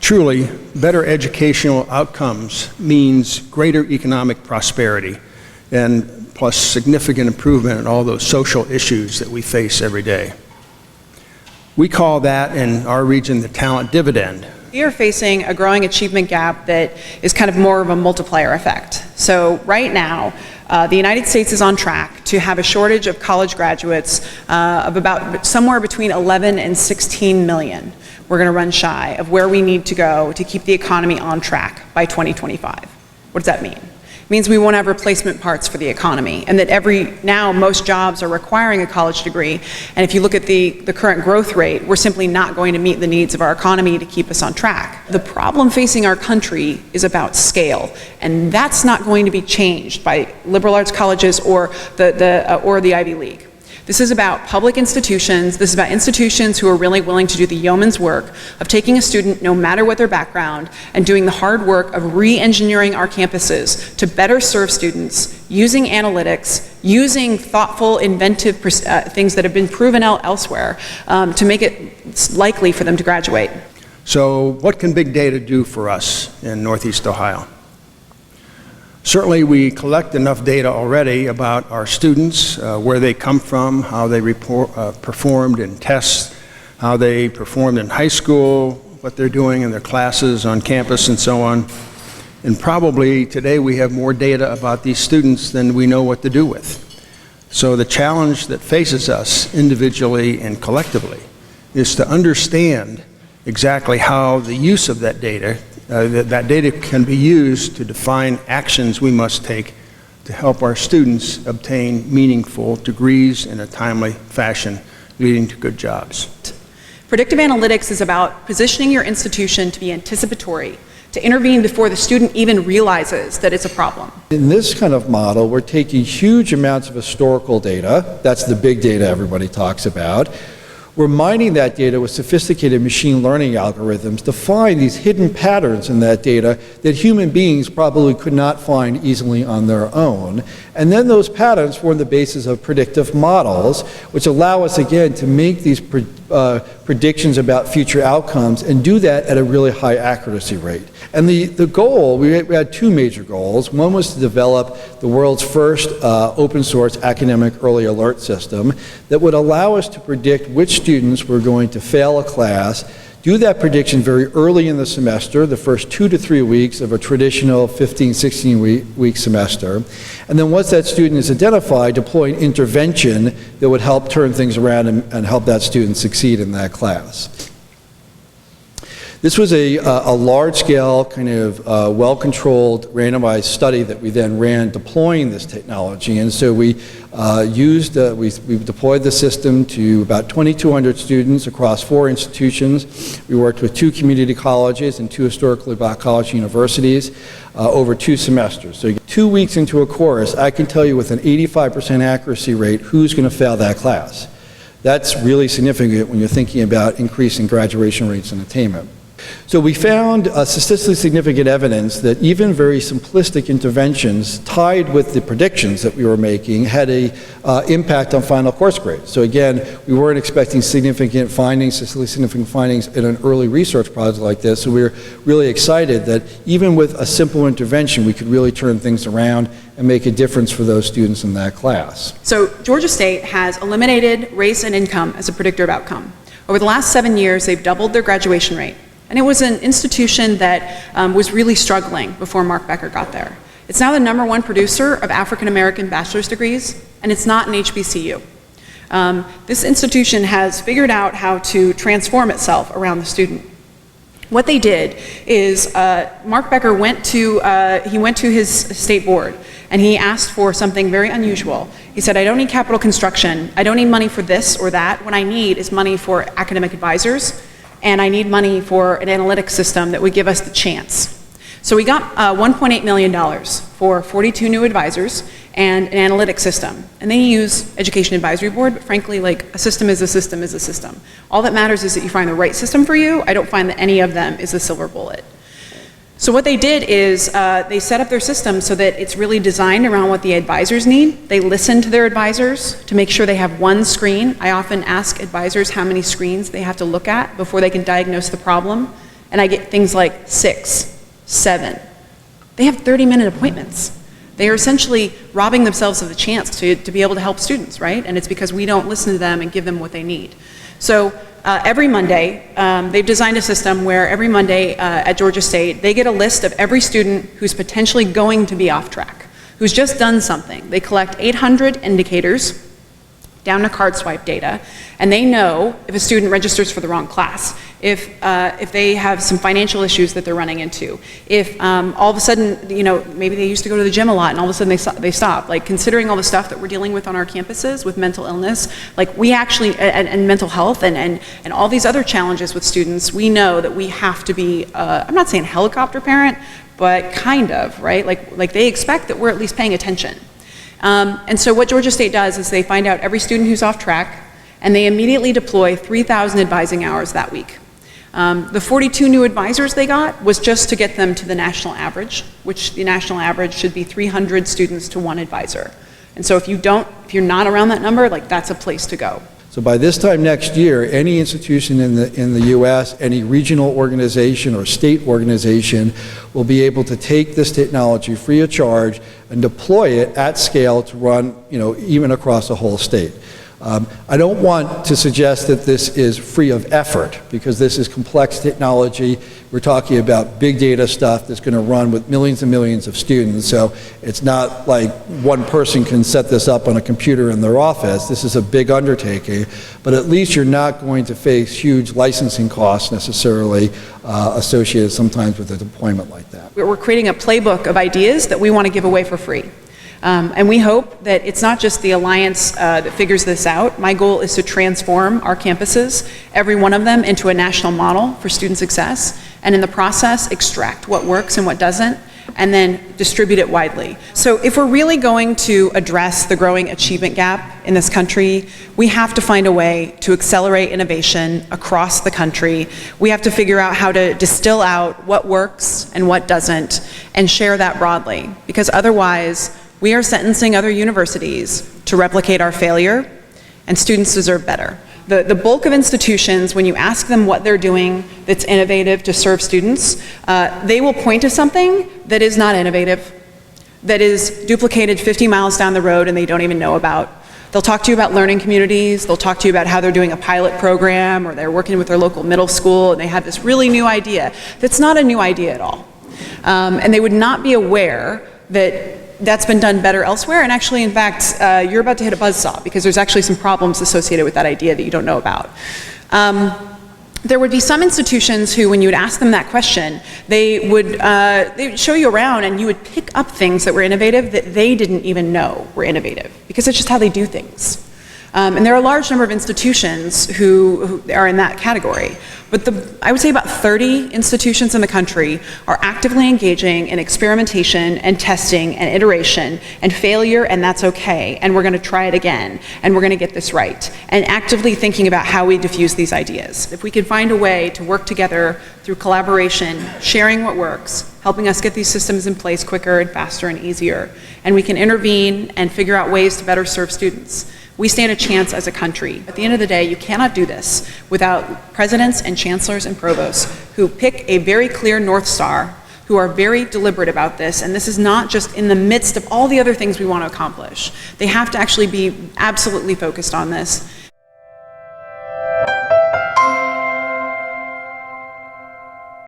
Truly, better educational outcomes means greater economic prosperity and plus significant improvement in all those social issues that we face every day. We call that in our region the Talent Dividend. We are facing a growing achievement gap that is kind of more of a multiplier effect. So right now, the United States is on track to have a shortage of college graduates of about somewhere between 11 and 16 million. We're going to run shy of where we need to go to keep the economy on track by 2025. What does that mean? It means we won't have replacement parts for the economy, and that now most jobs are requiring a college degree, and if you look at the current growth rate, we're simply not going to meet the needs of our economy to keep us on track. The problem facing our country is about scale, and that's not going to be changed by liberal arts colleges or the Ivy League. This is about public institutions. This is about institutions who are really willing to do the yeoman's work of taking a student, no matter what their background, and doing the hard work of re-engineering our campuses to better serve students, using analytics, using thoughtful, inventive things that have been proven elsewhere to make it likely for them to graduate. So what can big data do for us in Northeast Ohio? Certainly we collect enough data already about our students, where they come from, how they performed in tests, how they performed in high school, what they're doing in their classes on campus and so on. And probably today we have more data about these students than we know what to do with. So the challenge that faces us individually and collectively is to understand exactly how the use of that data that data can be used to define actions we must take to help our students obtain meaningful degrees in a timely fashion, leading to good jobs. Predictive analytics is about positioning your institution to be anticipatory, to intervene before the student even realizes that it's a problem. In this kind of model, we're taking huge amounts of historical data, that's the big data everybody talks about. We're mining that data with sophisticated machine learning algorithms to find these hidden patterns in that data that human beings probably could not find easily on their own. And then those patterns form the basis of predictive models, which allow us again to make these predictions about future outcomes and do that at a really high accuracy rate. And the goal, we had two major goals. One was to develop the world's first open source academic early alert system that would allow us to predict which students were going to fail a class, do that prediction very early in the semester, the first 2 to 3 weeks of a traditional 15, 16-week semester. And then once that student is identified, deploy an intervention that would help turn things around and help that student succeed in that class. This was a large-scale, kind of well-controlled, randomized study that we then ran deploying this technology. And so we we deployed the system to about 2,200 students across 4 institutions. We worked with 2 community colleges and 2 historically black college universities over 2 semesters. So 2 weeks into a course, I can tell you with an 85% accuracy rate who's going to fail that class. That's really significant when you're thinking about increasing graduation rates and attainment. So we found statistically significant evidence that even very simplistic interventions tied with the predictions that we were making had an impact on final course grades. So again, we weren't expecting significant findings, statistically significant findings in an early research project like this. So we were really excited that even with a simple intervention, we could really turn things around and make a difference for those students in that class. So Georgia State has eliminated race and income as a predictor of outcome. Over the last 7 years, they've doubled their graduation rate. And it was an institution that was really struggling before Mark Becker got there. It's now the #1 producer of African-American bachelor's degrees, and it's not an HBCU. This institution has figured out how to transform itself around the student. What they did is Mark Becker went to his state board and he asked for something very unusual. He said, I don't need capital construction, I don't need money for this or that, what I need is money for academic advisors, and I need money for an analytics system that would give us the chance. So we got $1.8 million for 42 new advisors and an analytics system. And they use Education Advisory Board, but frankly, like, a system is a system is a system. All that matters is that you find the right system for you. I don't find that any of them is a silver bullet. So what they did is they set up their system so that it's really designed around what the advisors need. They listen to their advisors to make sure they have one screen. I often ask advisors how many screens they have to look at before they can diagnose the problem. and I get things like 6, 7. They have 30-minute appointments. They are essentially robbing themselves of the chance to be able to help students, right? And it's because we don't listen to them and give them what they need. So every Monday, they've designed a system where every Monday at Georgia State, they get a list of every student who's potentially going to be off track, who's just done something. They collect 800 indicators down to card swipe data, and they know if a student registers for the wrong class, if they have some financial issues that they're running into, if all of a sudden, maybe they used to go to the gym a lot and all of a sudden they stop. Like, considering all the stuff that we're dealing with on our campuses with mental illness, like we actually, and mental health and all these other challenges with students, we know that we have to be, I'm not saying helicopter parent, but kind of, right? Like they expect that we're at least paying attention. And so what Georgia State does is they find out every student who's off track, and they immediately deploy 3,000 advising hours that week. The 42 new advisors they got was just to get them to the national average, which the national average should be 300 students to one advisor. And so if you're not around that number, like, that's a place to go. So by this time next year, any institution in the U.S., any regional organization or state organization will be able to take this technology free of charge and deploy it at scale to run, even across a whole state. I don't want to suggest that this is free of effort, because this is complex technology. We're talking about big data stuff that's going to run with millions and millions of students. So it's not like one person can set this up on a computer in their office. This is a big undertaking, but at least you're not going to face huge licensing costs necessarily associated sometimes with a deployment like that. We're creating a playbook of ideas that we want to give away for free. And we hope that it's not just the Alliance that figures this out. My goal is to transform our campuses, every one of them, into a national model for student success, and in the process, extract what works and what doesn't, and then distribute it widely. So if we're really going to address the growing achievement gap in this country, we have to find a way to accelerate innovation across the country. We have to figure out how to distill out what works and what doesn't, and share that broadly, because otherwise, we are sentencing other universities to replicate our failure, and students deserve better. The bulk of institutions, when you ask them what they're doing that's innovative to serve students, they will point to something that is not innovative, that is duplicated 50 miles down the road and they don't even know about. They'll talk to you about learning communities, they'll talk to you about how they're doing a pilot program, or they're working with their local middle school and they have this really new idea that's not a new idea at all. And they would not be aware that that's been done better elsewhere, and actually, in fact, you're about to hit a buzzsaw because there's actually some problems associated with that idea that you don't know about. There would be some institutions who, when you would ask them that question, they would show you around and you would pick up things that were innovative that they didn't even know were innovative, because it's just how they do things. And there are a large number of institutions who are in that category. But I would say about 30 institutions in the country are actively engaging in experimentation and testing and iteration and failure, and that's okay, and we're going to try it again, and we're going to get this right, and actively thinking about how we diffuse these ideas. If we could find a way to work together through collaboration, sharing what works, helping us get these systems in place quicker and faster and easier, and we can intervene and figure out ways to better serve students, we stand a chance as a country. At the end of the day, you cannot do this without presidents and chancellors and provosts who pick a very clear North Star, who are very deliberate about this, and this is not just in the midst of all the other things we want to accomplish. They have to actually be absolutely focused on this.